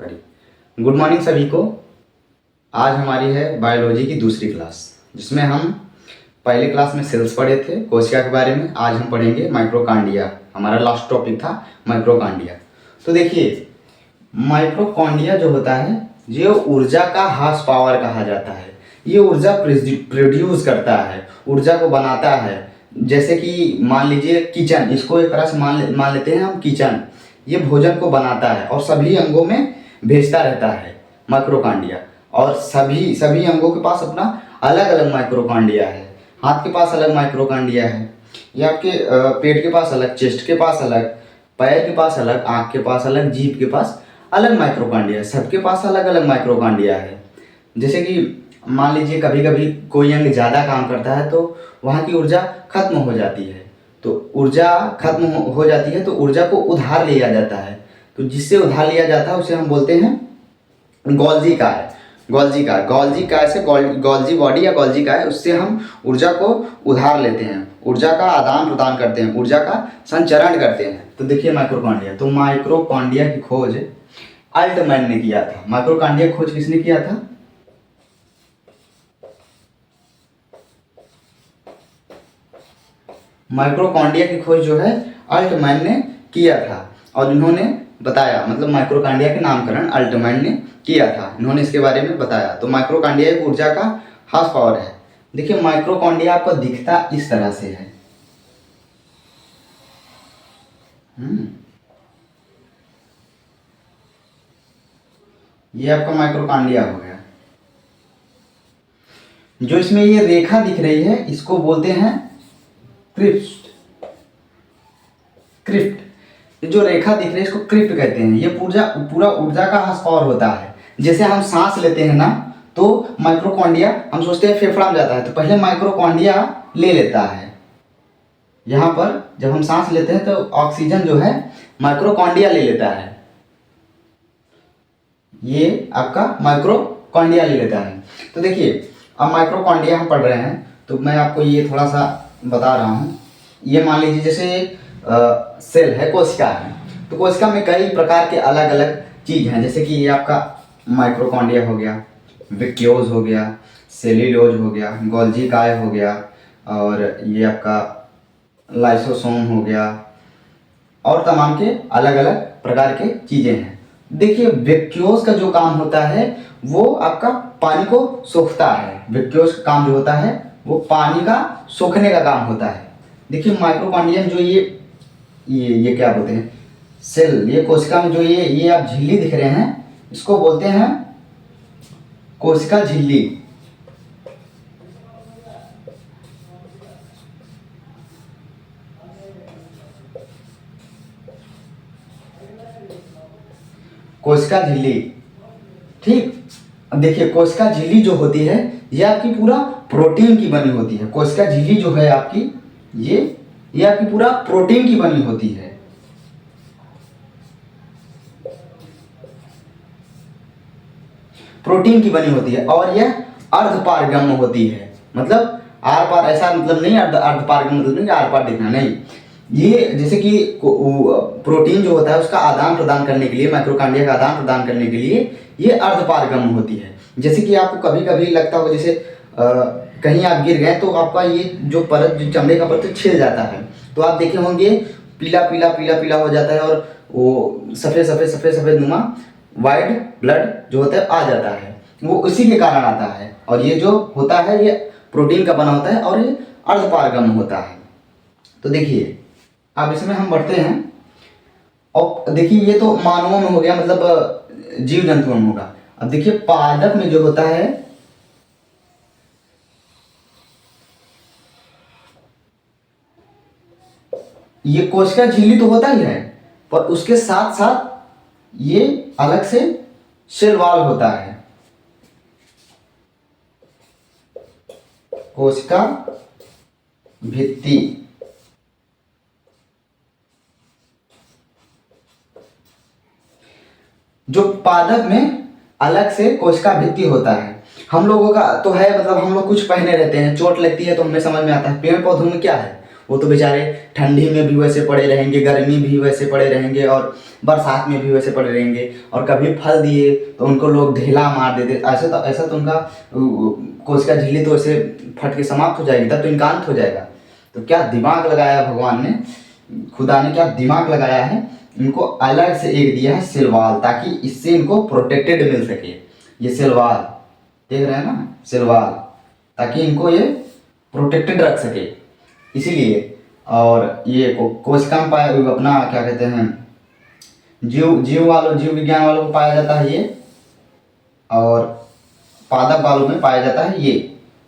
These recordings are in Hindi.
करी। गुड मॉर्निंग सभी को। आज हमारी है बायोलॉजी की दूसरी क्लास, जिसमें हम पहले क्लास में सेल्स पढ़े थे कोशिका के बारे में। आज हम पढ़ेंगे माइक्रोकांडिया। हमारा लास्ट टॉपिक था माइक्रोकांडिया। तो देखिए, माइक्रोकांडिया जो होता है ये ऊर्जा का हार्स पावर कहा जाता है। ये ऊर्जा प्रोड्यूस करता है, ऊर्जा को बनाता है। जैसे कि मान लीजिए किचन, इसको एक तरह से मान लेते हैं हम किचन। ये भोजन को बनाता है और सभी अंगों में भेजता रहता है माइक्रोकांडिया। और सभी सभी अंगों के पास अपना अलग अलग माइक्रोकांडिया है। हाथ के पास अलग माइक्रोकांडिया है, या आपके पेट के पास अलग, चेस्ट के पास अलग, पैर के पास अलग, आँख के पास अलग, जीभ के पास अलग माइक्रोकांडिया है। सबके पास अलग अलग माइक्रोकांडिया है। जैसे कि मान लीजिए कभी कभी कोई अंग ज़्यादा काम करता है तो वहाँ की ऊर्जा खत्म हो जाती है। तो ऊर्जा खत्म हो जाती है तो ऊर्जा को उधार लिया जाता है। तो जिससे उधार लिया जाता है उसे हम बोलते हैं गोल्जी काय। गोल्जी काय से गोल्जी बॉडी या गोल्जी काय, उससे हम ऊर्जा को उधार लेते हैं, ऊर्जा का आदान प्रदान करते हैं, ऊर्जा का संचरण करते हैं। तो देखिए माइक्रोकांडिया, तो माइक्रोकांडिया की खोज अल्टमैन ने किया था। माइक्रोकांडिया की खोज किसने किया था? माइक्रोकांडिया की खोज जो है अल्टमैन ने किया था। और इन्होंने बताया, मतलब माइक्रोकांडिया के नामकरण अल्टमैन ने किया था। इन्होंने इसके बारे में बताया। तो माइक्रोकांडिया एक ऊर्जा का हार्स पावर है। देखिए माइक्रोकांडिया आपको दिखता इस तरह से है। ये आपका माइक्रोकांडिया हो गया। जो इसमें ये रेखा दिख रही है इसको बोलते हैं क्रिप्ट। जो रेखा दिख रही है इसको क्रिप्ट कहते हैं। ये पूरा ऊर्जा का हार्स पावर होता है। जैसे हम सांस लेते हैं ना, तो माइक्रोकांडिया हम सोचते हैं फेफड़ा में जाता है, तो पहले माइक्रोकांडिया ले लेता है। यहाँ पर जब हम सांस लेते हैं तो ऑक्सीजन जो है माइक्रोकांडिया ले लेता है। ये आपका माइक्रोकांडिया ले लेता है। तो देखिए अब माइक्रोकांडिया हम पढ़ रहे हैं तो मैं आपको ये थोड़ा सा बता रहा हूँ। ये मान लीजिए जैसे सेल है, कोशिका है। तो कोशिका में कई प्रकार के अलग अलग चीज़ हैं। जैसे कि ये आपका माइक्रोकांडिया हो गया, विक्योज हो गया, सेल्यूलोज हो गया, गोल्जी काय हो गया, और ये आपका लाइसोसोम हो गया, और तमाम के अलग अलग प्रकार के चीज़ें हैं। देखिए विक्योज का जो काम होता है वो आपका पानी को सोखता है। विक्योज का काम जो होता है वो पानी का सोखने का काम होता है। देखिए माइक्रोकांडियम जो ये क्या बोलते हैं, सेल, ये कोशिका में जो ये आप झिल्ली दिख रहे हैं इसको बोलते हैं कोशिका झिल्ली। कोशिका झिल्ली, ठीक। अब देखिए कोशिका झिल्ली जो होती है ये आपकी पूरा प्रोटीन की बनी होती है। कोशिका झिल्ली जो है आपकी ये आपकी पूरा प्रोटीन की बनी होती है। प्रोटीन की बनी होती है और यह अर्धपारगम्य होती है। मतलब आर पार, ऐसा मतलब नहीं अर्धपारगम्य मतलब नहीं आर पार दिखना, नहीं। ये जैसे कि प्रोटीन जो होता है उसका आदान प्रदान करने के लिए, माइक्रोकांडिया का आदान प्रदान करने के लिए ये अर्धपारगम्य होती है। जैसे कि आपको कभी कभी लगता होगा जैसे कहीं आप गिर गए तो आपका ये जो परत, जो चमड़े का परत छिल जाता है, तो आप देखे होंगे पीला पीला पीला पीला हो जाता है और वो सफ़ेद सफ़ेद सफ़ेद सफ़ेद नुमा वाइट ब्लड जो होता है आ जाता है, वो उसी के कारण आता है। और ये जो होता है ये प्रोटीन का बना होता है और ये अर्धपारगम्य होता है। तो देखिए अब इसमें हम बढ़ते हैं। और देखिए ये तो मानवों में हो गया, मतलब जीव जंतुओं में होगा। अब देखिए पादप में जो होता है, ये कोशिका झिल्ली तो होता ही है, पर उसके साथ साथ ये अलग से सेल वॉल होता है। कोशिका भित्ति, जो पादप में अलग से कोशिका भित्ति होता है। हम लोगों का तो है, मतलब हम लोग कुछ पहने रहते हैं, चोट लगती है तो हमें समझ में आता है। पेड़ पौधों में क्या है, वो तो बेचारे ठंडी में भी वैसे पड़े रहेंगे, गर्मी भी वैसे पड़े रहेंगे और बरसात में भी वैसे पड़े रहेंगे। और कभी फल दिए तो उनको लोग ढेला मार देते। ऐसा तो उनका कोशिका झिल्ली तो ऐसे फट के समाप्त हो जाएगी, तब तो इनका अंत हो जाएगा। तो क्या दिमाग लगाया भगवान ने, खुदा ने क्या दिमाग लगाया है, इनको अलग से एक दिया है सेल वॉल, ताकि इससे इनको प्रोटेक्टेड मिल सके। ये सेल वॉल देख रहे हैं ना, सेल वॉल, ताकि इनको ये प्रोटेक्टेड रख सके इसीलिए। और ये कोशिका में पाया अपना क्या कहते हैं, जीव विज्ञान वालों को पाया जाता है ये, और पादप वालों में पाया जाता है ये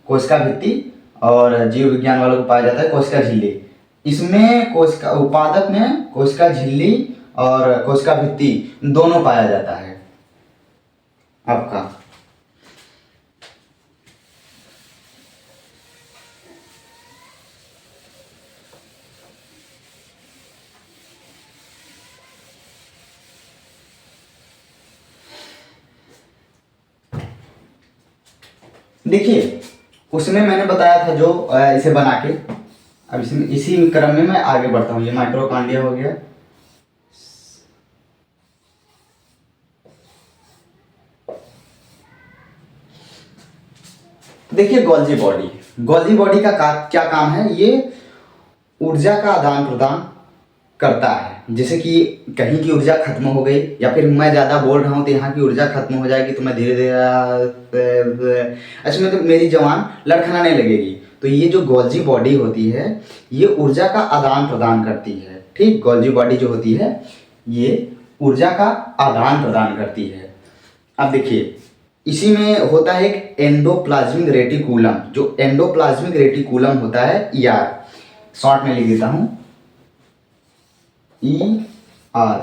कोशिका भित्ति, और जीव विज्ञान वालों को पाया जाता है कोशिका झिल्ली। इसमें कोशिका पादप में कोशिका झिल्ली और कोशिका भित्ति दोनों पाया जाता है आपका। देखिए उसमें मैंने बताया था जो इसे बना के, अब इसमें इसी क्रम में मैं आगे बढ़ता हूँ। ये माइक्रोकांडिया हो गया। देखिए गोल्जी बॉडी का क्या काम है, ये ऊर्जा का आदान प्रदान करता है। जैसे कि कहीं की ऊर्जा खत्म हो गई, या फिर मैं ज़्यादा बोल रहा हूँ तो यहाँ की ऊर्जा खत्म हो जाएगी, तो मैं धीरे धीरे इसमें तो मेरी जवान लड़खड़ाने लगेगी। तो ये जो गोल्जी बॉडी होती है ये ऊर्जा का आदान प्रदान करती है। ठीक, गोल्जी बॉडी जो होती है ये ईर्जा का आदान प्रदान करती है। अब देखिए इसी में होता है एक एंडोप्लाज्मिक रेटिकुलम। जो एंडोप्लाज्मिक रेटिकुलम होता है ER, शॉर्ट में लिख देता हूँ ER,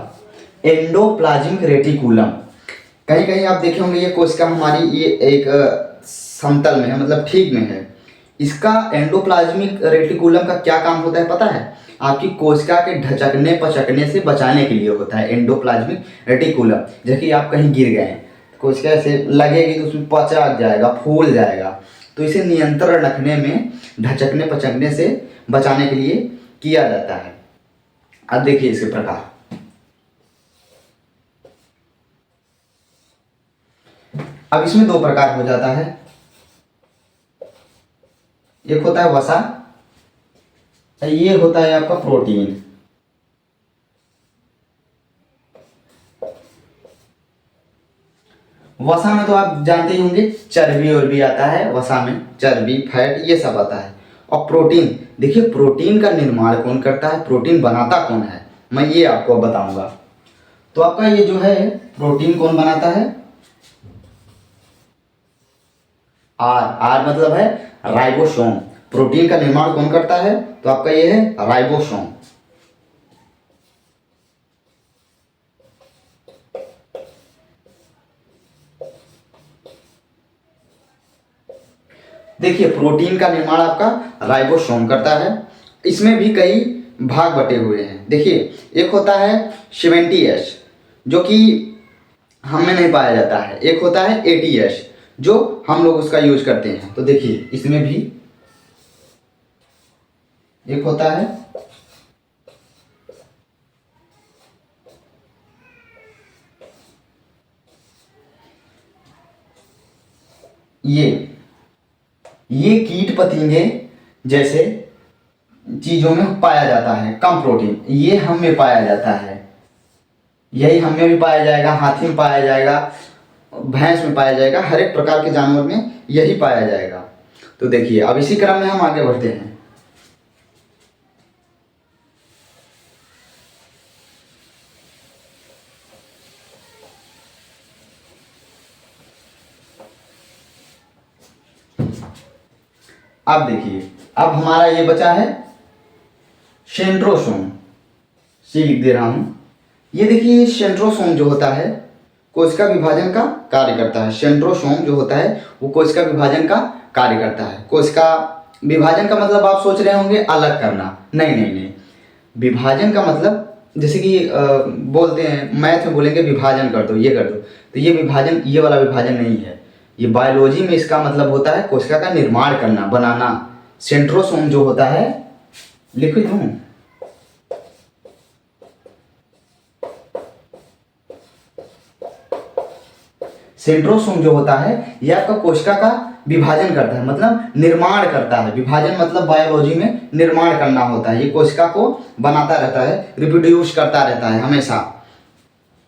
एंडोप्लाज्मिक रेटिकुलम। कहीं कहीं आप देखे होंगे ये कोशिका हमारी ये एक समतल में है, मतलब ठीक में है। इसका एंडोप्लाज्मिक रेटिकुलम का क्या काम होता है पता है? आपकी कोशिका के ढचकने पचकने से बचाने के लिए होता है एंडोप्लाज्मिक रेटिकुलम। जैसे कि आप कहीं गिर गए, कोशिका ऐसे लगेगी तो उसमें पचक जाएगा, फूल जाएगा, तो इसे नियंत्रण रखने में ढचकने पचकने से बचाने के लिए किया जाता है। अब देखिए इसके प्रकार, अब इसमें दो प्रकार हो जाता है। एक होता है वसा, ये होता है आपका प्रोटीन। वसा में तो आप जानते ही होंगे चर्बी और भी आता है, वसा में चर्बी फैट ये सब आता है। और प्रोटीन, देखिए प्रोटीन का निर्माण कौन करता है, प्रोटीन बनाता कौन है, मैं ये आपको बताऊंगा। तो आपका ये जो है प्रोटीन कौन बनाता है, आर मतलब है राइबोसोम। प्रोटीन का निर्माण कौन करता है, तो आपका ये है राइबोसोम। देखिए प्रोटीन का निर्माण आपका राइबोसोम करता है। इसमें भी कई भाग बटे हुए हैं। देखिए एक होता है 70S जो कि हम में नहीं पाया जाता है, एक होता है 80S जो हम लोग उसका यूज करते हैं। तो देखिए इसमें भी एक होता है ये कीट पतंगे जैसे चीजों में पाया जाता है कम प्रोटीन, ये हम में पाया जाता है। यही हम में भी पाया जाएगा, हाथी में पाया जाएगा, भैंस में पाया जाएगा, हर एक प्रकार के जानवर में यही पाया जाएगा। तो देखिए अब इसी क्रम में हम आगे बढ़ते हैं। अब देखिए अब हमारा ये बचा है सेंट्रोसोम, सी लिख दे रहा हूं। ये देखिए सेंट्रोसोम जो होता है कोशिका विभाजन का कार्य करता है। सेंट्रोसोम जो होता है वो कोशिका विभाजन का कार्य करता है। कोशिका विभाजन का मतलब आप सोच रहे होंगे अलग करना, नहीं नहीं नहीं। विभाजन का मतलब जैसे कि बोलते हैं मैथ में बोलेंगे विभाजन कर दो, ये कर दो, तो ये विभाजन ये वाला विभाजन नहीं है। ये बायोलॉजी में इसका मतलब होता है कोशिका का निर्माण करना, बनाना। सेंट्रोसोम जो होता है लिख दूँ? सेंट्रोसोम जो होता है ये आपका कोशिका का विभाजन करता है, मतलब निर्माण करता है। विभाजन मतलब बायोलॉजी में निर्माण करना होता है। ये कोशिका को बनाता रहता है, रिप्रोड्यूस करता रहता है, हमेशा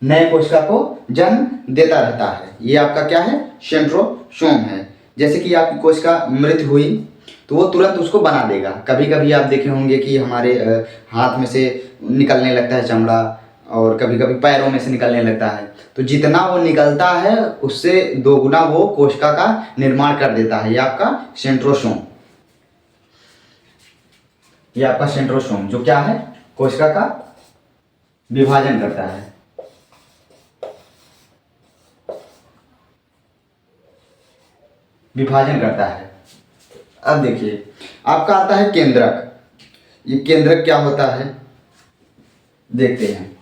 नए कोशिका को जन्म देता रहता है। ये आपका क्या है? सेंट्रोसोम है। जैसे कि आपकी कोशिका मृत हुई तो वो तुरंत उसको बना देगा। कभी कभी आप देखे होंगे कि हमारे हाथ में से निकलने लगता है चमड़ा, और कभी कभी पैरों में से निकलने लगता है। तो जितना वो निकलता है उससे दोगुना वो कोशिका का निर्माण कर देता है। ये आपका सेंट्रोसोम, ये आपका सेंट्रोसोम जो क्या है? कोशिका का विभाजन करता है। विभाजन करता है। अब देखिए आपका आता है केंद्रक। ये केंद्रक क्या होता है देखते हैं।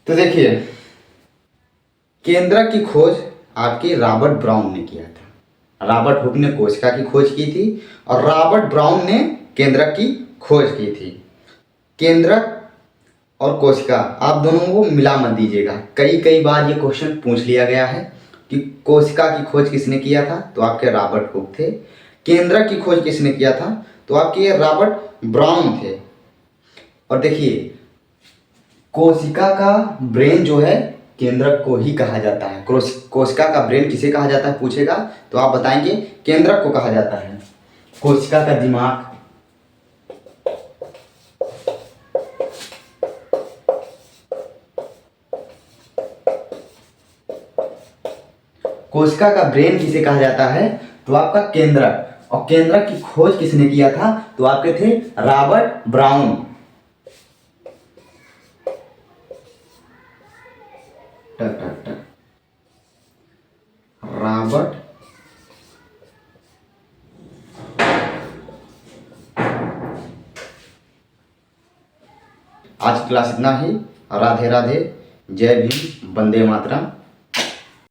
तो देखिए केंद्रक की खोज आपके रॉबर्ट ब्राउन ने किया था। रॉबर्ट हुक ने कोशिका की खोज की थी और रॉबर्ट ब्राउन ने केंद्रक की खोज की थी। केंद्रक और कोशिका आप दोनों को मिला मत दीजिएगा। कई कई बार ये क्वेश्चन पूछ लिया गया है कि कोशिका की खोज किसने किया था, तो आपके रॉबर्ट हुक थे। केंद्रक की खोज किसने किया था, तो आपके रॉबर्ट ब्राउन थे। और देखिए कोशिका का ब्रेन जो है केंद्रक को ही कहा जाता है। कोशिका का ब्रेन किसे कहा जाता है पूछेगा तो आप बताएंगे केंद्रक को कहा जाता है। कोशिका का दिमाग, कोशिका का ब्रेन किसे कहा जाता है, तो आपका केंद्रक। और केंद्रक की खोज किसने किया था, तो आपके थे रॉबर्ट ब्राउन। रॉबर्ट आज की क्लास इतना ही। राधे राधे, जय भीम, वंदे मातरम।